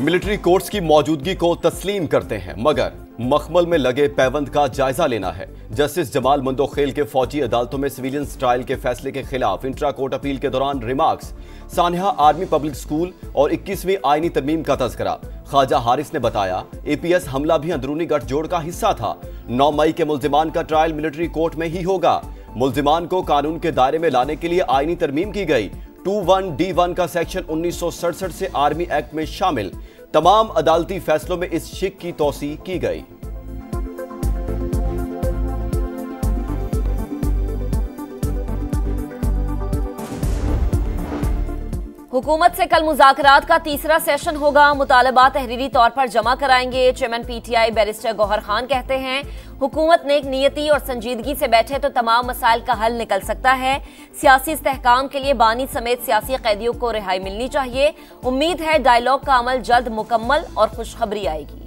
Military courts की मौजूदगी को तस्लीम करते हैं, मगर मखमल में लगे पैबंद का जायजा लेना है। जस्टिस जमाल मंदोखेल के फौजी अदालतों में सिविलियंस ट्रायल के फैसले के खिलाफ इंट्रा कोर्ट अपील के दौरान remarks, Sania army public school और 21वीं आईनी तरमीम का तज़किरा। ख्वाजा हारिस ने बताया, एपीएस हमला भी अंदरूनी गठजोड़ का हिस्सा था। 9 मई के मुल्जिमान का ट्रायल मिलिट्री कोर्ट में ही होगा। मुल्जिमान को कानून के दायरे में लाने के लिए आईनी तरमीम की गई। 21D1 का सेक्शन 1967 से आर्मी एक्ट में शामिल तमाम अदालती फैसलों में इस शिक की तौसी की गई। हुकूमत से कल मुज़ाकरात का तीसरा सेशन होगा। मुतालबा तहरीरी तौर पर जमा कराएंगे। Chairman PTI barrister Gohar Khan कहते हैं, हुकूमत नेक नियति और संजीदगी से बैठे तो तमाम मसाइल का हल निकल सकता है। सियासी इस्तेहकाम के लिए बानी समेत सियासी कैदियों को रिहाई मिलनी चाहिए। उम्मीद है डायलॉग का अमल जल्द मुकम्मल और खुशखबरी आएगी।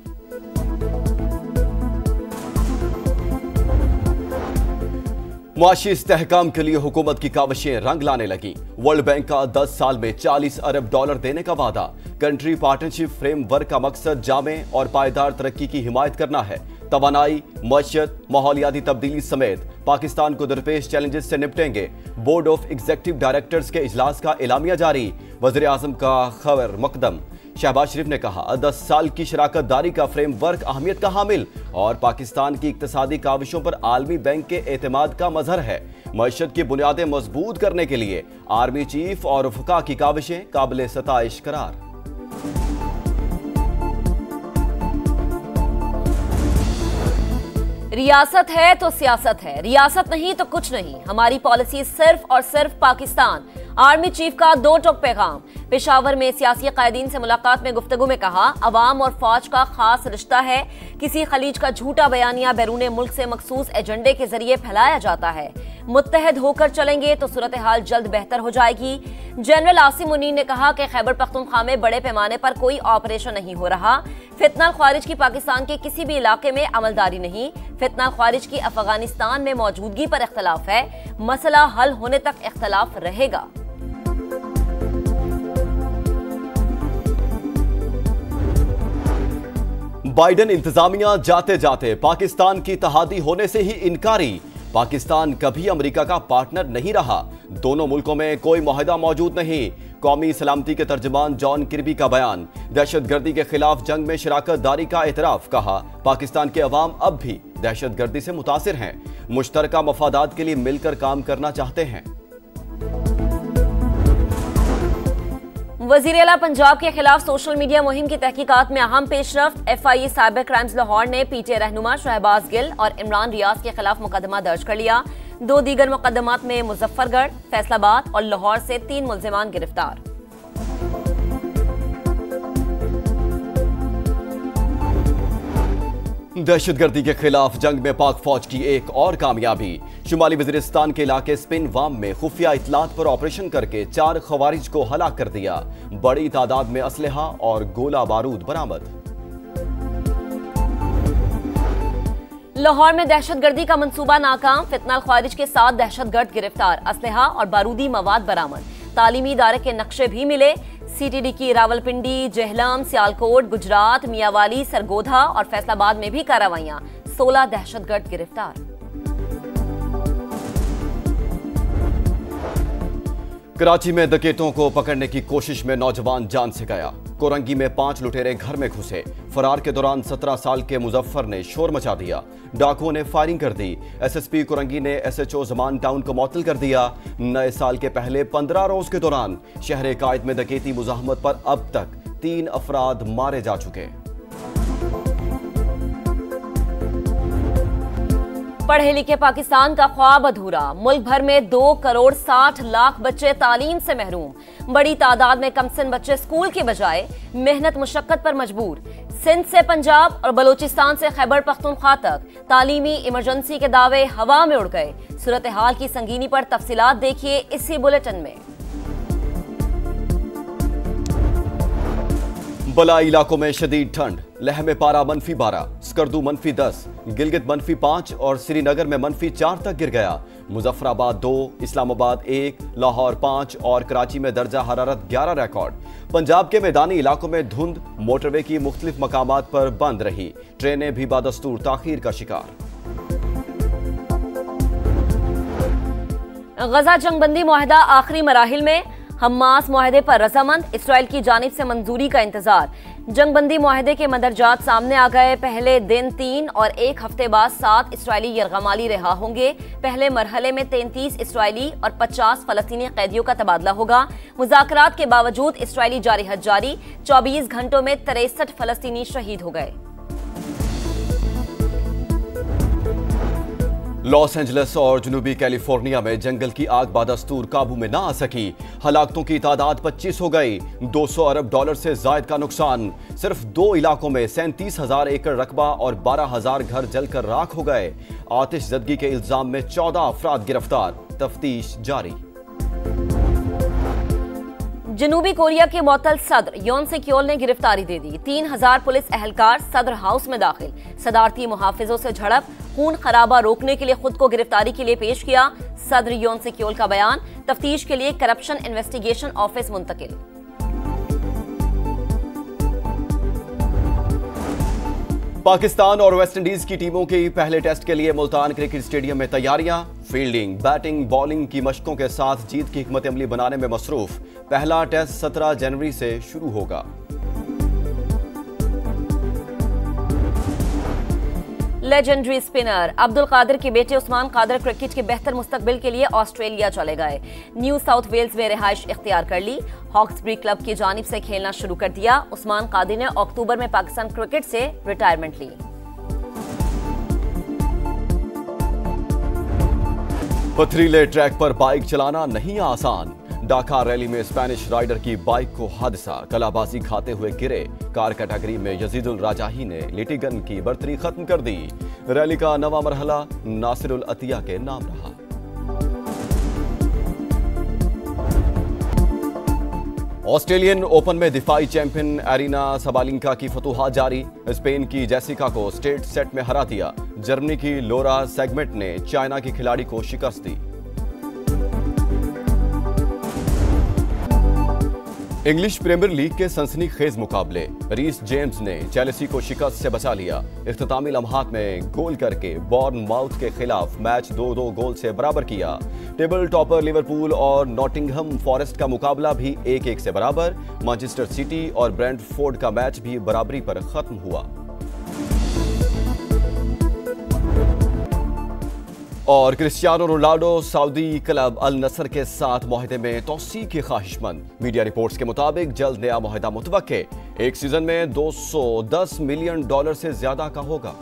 मुआशी इस्तेहकाम के लिए हुकूमत की काविशें रंग लाने लगी। वर्ल्ड बैंक का 10 साल में $40 अरब देने का वादा। कंट्री पार्टनरशिप फ्रेमवर्क का मकसद जामे और पायदार तरक्की की हिमायत करना है। तवानाई, मईशत, माहौलियाती तब्दीली समेत पाकिस्तान को दरपेश चैलेंजेस से निपटेंगे। बोर्ड ऑफ एग्जीक्यूटिव डायरेक्टर्स के इजलास का एलामिया जारी। वज़ीर आज़म का खबर मकदम। शहबाज शरीफ ने कहा, 10 साल की शराकत दारी का फ्रेमवर्क अहमियत का हामिल और पाकिस्तान की इक्तिसादी काविशों पर आलमी बैंक के एतमाद का मजहर है। मईशत की बुनियादें मजबूत करने के लिए आर्मी चीफ और वफका की काविशें काबिल सताइश करार। रियासत है तो सियासत है, रियासत नहीं तो कुछ नहीं। हमारी पॉलिसी सिर्फ और सिर्फ पाकिस्तान। आर्मी चीफ का 2 टोक पैगाम। पेशावर में सियासी कायदीन से मुलाकात में गुफ्तगू में कहा, अवाम और फौज का खास रिश्ता है। किसी खलीज का झूठा बयानिया बैरून मुल्क से मखसूस एजेंडे के जरिए फैलाया जाता है। मुत्तहद होकर चलेंगे तो सूरत हाल जल्द बेहतर हो जाएगी। जनरल आसिम मुनीर ने कहा कि खैबर पख्तूनख्वा में बड़े पैमाने पर कोई ऑपरेशन नहीं हो रहा। फितना ख्वारिज की पाकिस्तान के किसी भी इलाके में अमलदारी नहीं। फितना ख्वारिज की अफगानिस्तान में मौजूदगी पर इख्तलाफ है। मसला हल होने तक इख्तलाफ रहेगा। बाइडन इंतजामिया जाते जाते पाकिस्तान की तहादी होने से ही इनकारी। पाकिस्तान कभी अमेरिका का पार्टनर नहीं रहा। दोनों मुल्कों में कोई मुआहदा मौजूद नहीं। कौमी सलामती के तर्जुमान जॉन किर्बी का बयान। दहशतगर्दी के खिलाफ जंग में शराकत दारी का एतराफ। कहा, पाकिस्तान के अवाम अब भी दहशतगर्दी से मुतासिर हैं। मुश्तरका मफादात के लिए मिलकर काम करना चाहते हैं। वजीर आला पंजाब के खिलाफ सोशल मीडिया मुहिम की तहकीकात में अहम पेशरफ्त। FIA साइबर क्राइम्स लाहौर ने PTA रहनुमा शहबाज गिल और इमरान रियाज के खिलाफ मुकदमा दर्ज कर लिया। 2 दीगर मुकदमात में मुजफ्फरगढ़, फैसलाबाद और लाहौर से 3 मुल्जिमान गिरफ्तार। दहशतगर्दी के खिलाफ जंग में पाक फौज की एक और कामयाबी। शुमाली वजीरिस्तान के इलाके स्पिन वाम में खुफिया इतलात पर ऑपरेशन करके 4 खवारिज को हलाक कर दिया। बड़ी तादाद में असलहा और गोला बारूद बरामद। लाहौर में दहशतगर्दी का मंसूबा नाकाम। फितना ख्वारिज के 7 दहशतगर्द गिरफ्तार। असलहा और बारूदी मवाद बरामद। तालीमी इदारे के नक्शे भी मिले। CTD की रावलपिंडी, जेहलम, सियालकोट, गुजरात, मियावाली, सरगोधा और फैसलाबाद में भी कार्रवाइयां। 16 दहशतगर्द गिरफ्तार। कराची में डकैतों को पकड़ने की कोशिश में नौजवान जान से गया। कोरंगी में 5 लुटेरे घर में घुसे। फरार के दौरान 17 साल के मुजफ्फर ने शोर मचा दिया। डाकुओं ने फायरिंग कर दी। SSP कोरंगी ने SHO जमान टाउन को मुअत्तल कर दिया। नए साल के पहले 15 रोज के दौरान शहर कायद में डकैती मुजाहमत पर अब तक 3 अफराद मारे जा चुके। पढ़े लिखे पाकिस्तान का ख्वाब अधूरा। मुल्क भर में 2 करोड़ 60 लाख बच्चे तालीम से महरूम। बड़ी तादाद में कमसिन बच्चे स्कूल के बजाय मेहनत मुशक्कत पर मजबूर। सिंध से पंजाब और बलूचिस्तान से खैबर पख्तूनख्वा तक तालीमी इमरजेंसी के दावे हवा में उड़ गए। सूरत हाल की संगीनी पर तफसीलात देखिए इसी बुलेटिन में। बलाई इलाकों में शदीद ठंड। लेह में पारा -12, स्कर्दू -10, गिलगित -5 और श्रीनगर में -4 तक गिर गया। मुजफ्फराबाद 2, इस्लामाबाद 1, लाहौर 5 और कराची में दर्जा हरारत 11 रिकॉर्ड। पंजाब के मैदानी इलाकों में धुंध, मोटरवे की मुख्तलिफ मकामात पर बंद रही, ट्रेनें भी बादस्तूर ताखीर का शिकार। गजा जंगबंदी मुआहदा आखिरी मराहिल में, हमास मुआहदे पर रजामंद, इसराइल की जानिब से मंजूरी का इंतजार। जंगबंदी मुआहदे के मंदरजात सामने आ गए। पहले दिन 3 और 1 हफ्ते बाद 7 इसराइली यरगमाली रिहा होंगे। पहले मरहले में 33 इसराइली और 50 फलस्तीनी कैदियों का तबादला होगा। मुज़ाकरात के बावजूद इसराइली जारहत जारी, 24 घंटों में 63 फलस्तीनी शहीद हो गए। लॉस एंजलिस और जनूबी कैलिफोर्निया में जंगल की आग बादस्तूर काबू में ना आ सकी। हलाकतों की तादाद 25 हो गई। 200 अरब डॉलर से जायद का नुकसान। सिर्फ 2 इलाकों में 37,000 एकड़ रकबा और 12,000 घर जलकर राख हो गए। आतिशज़दगी के इल्जाम में 14 अफराद गिरफ्तार, तफ्तीश जारी। जनूबी कोरिया के मुअत्तल सदर योन सेक्योल ने गिरफ्तारी दे दी। 3000 पुलिस एहलकार सदर हाउस में दाखिल। सदारती मुहाफिजों से झड़प, खून खराबा रोकने के लिए खुद को गिरफ्तारी के लिए पेश किया। सदर योन सेक्योल का बयान, तफ्तीश के लिए करप्शन इन्वेस्टिगेशन ऑफिस मुंतकिल। पाकिस्तान और वेस्ट इंडीज की टीमों के पहले टेस्ट के लिए मुल्तान क्रिकेट स्टेडियम में तैयारियां। फील्डिंग, बैटिंग, बॉलिंग की मशकों के साथ जीत की हिकमत अमली बनाने में मसरूफ। पहला टेस्ट 17 जनवरी से शुरू होगा। लेजेंडरी स्पिनर अब्दुल कादिर के बेटे उस्मान कादिर क्रिकेट के बेहतर मुस्तकबिल के लिए ऑस्ट्रेलिया चले गए। न्यू साउथ वेल्स में रिहाइश इख्तियार कर ली। हॉक्सबी क्लब की जानिब से खेलना शुरू कर दिया। उस्मान कादिर ने अक्टूबर में पाकिस्तान क्रिकेट से रिटायरमेंट ली। पथरीले ट्रैक पर बाइक चलाना नहीं आसान। डाका रैली में स्पेनिश राइडर की बाइक को हादसा, कलाबाजी खाते हुए गिरे। कार कैटेगरी में यजीदुल राजाही ने लिटिगन की बर्तरी खत्म कर दी। रैली का नवा मरहला नासिरुल अतिया के नाम रहा। ऑस्ट्रेलियन ओपन में दिफाई चैंपियन एरिना सबालिंका की फतूहात जारी। स्पेन की जेसिका को स्ट्रेट सेट में हरा दिया। जर्मनी की लोरा सेगमेंट ने चाइना की खिलाड़ी को शिकस्त दी। इंग्लिश प्रीमियर लीग के सनसनीखेज मुकाबले, रीस जेम्स ने चेल्सी को शिकस्त से बचा लिया। इख्तितामी लम्हात में गोल करके बॉर्नमाउथ के खिलाफ मैच 2-2 गोल से बराबर किया। टेबल टॉपर लिवरपूल और नॉटिंघम फॉरेस्ट का मुकाबला भी 1-1 से बराबर। मैनचेस्टर सिटी और ब्रेंटफोर्ड का मैच भी बराबरी पर खत्म हुआ। और Cristiano Ronaldo Saudi club Al Nassr के साथ मुआहदे में तौसीक के ख्वाहिशमंद। मीडिया रिपोर्ट्स के मुताबिक जल्द नया मुआहदा मुतवक्के। एक सीजन में $210 मिलियन से ज्यादा का होगा।